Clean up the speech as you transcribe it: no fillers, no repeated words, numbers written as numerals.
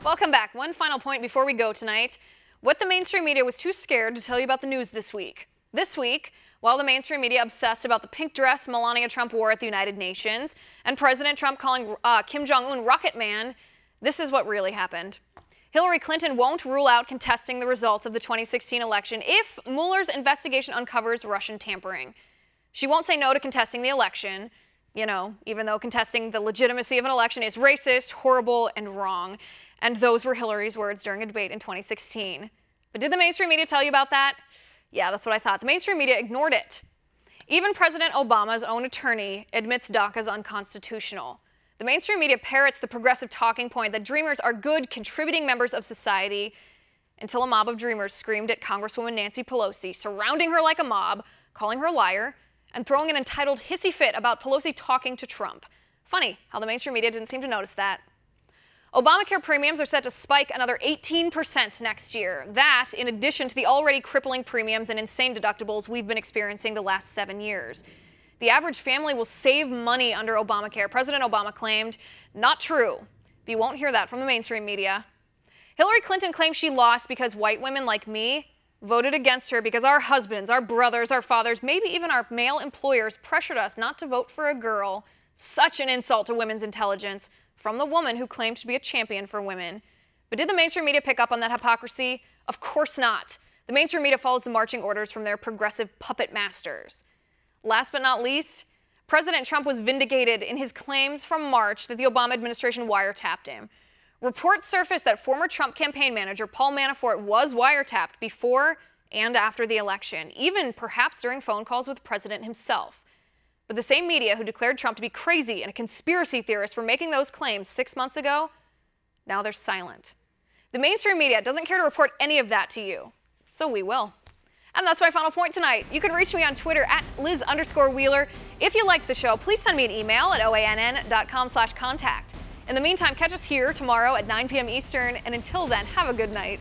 Welcome back. One final point before we go tonight. What the mainstream media was too scared to tell you about the news this week. This week, while the mainstream media obsessed about the pink dress Melania Trump wore at the United Nations and President Trump calling Kim Jong-un Rocket Man, this is what really happened. Hillary Clinton won't rule out contesting the results of the 2016 election if Mueller's investigation uncovers Russian tampering. She won't say no to contesting the election, you know, even though contesting the legitimacy of an election is racist, horrible, and wrong. And those were Hillary's words during a debate in 2016. But did the mainstream media tell you about that? Yeah, that's what I thought. The mainstream media ignored it. Even President Obama's own attorney admits DACA is unconstitutional. The mainstream media parrots the progressive talking point that Dreamers are good, contributing members of society until a mob of Dreamers screamed at Congresswoman Nancy Pelosi, surrounding her like a mob, calling her a liar, and throwing an entitled hissy fit about Pelosi talking to Trump. Funny how the mainstream media didn't seem to notice that. Obamacare premiums are set to spike another 18% next year. That, in addition to the already crippling premiums and insane deductibles we've been experiencing the last 7 years. The average family will save money under Obamacare, President Obama claimed. Not true. But you won't hear that from the mainstream media. Hillary Clinton claims she lost because white women like me voted against her because our husbands, our brothers, our fathers, maybe even our male employers pressured us not to vote for a girl. Such an insult to women's intelligence from the woman who claimed to be a champion for women. But did the mainstream media pick up on that hypocrisy? Of course not. The mainstream media follows the marching orders from their progressive puppet masters. Last but not least, President Trump was vindicated in his claims from March that the Obama administration wiretapped him. Reports surfaced that former Trump campaign manager Paul Manafort was wiretapped before and after the election, even perhaps during phone calls with the president himself. But the same media who declared Trump to be crazy and a conspiracy theorist for making those claims 6 months ago, now they're silent. The mainstream media doesn't care to report any of that to you, so we will. And that's my final point tonight. You can reach me on Twitter at Liz_Wheeler. If you liked the show, please send me an email at oann.com/contact. In the meantime, catch us here tomorrow at 9 p.m. Eastern, and until then, have a good night.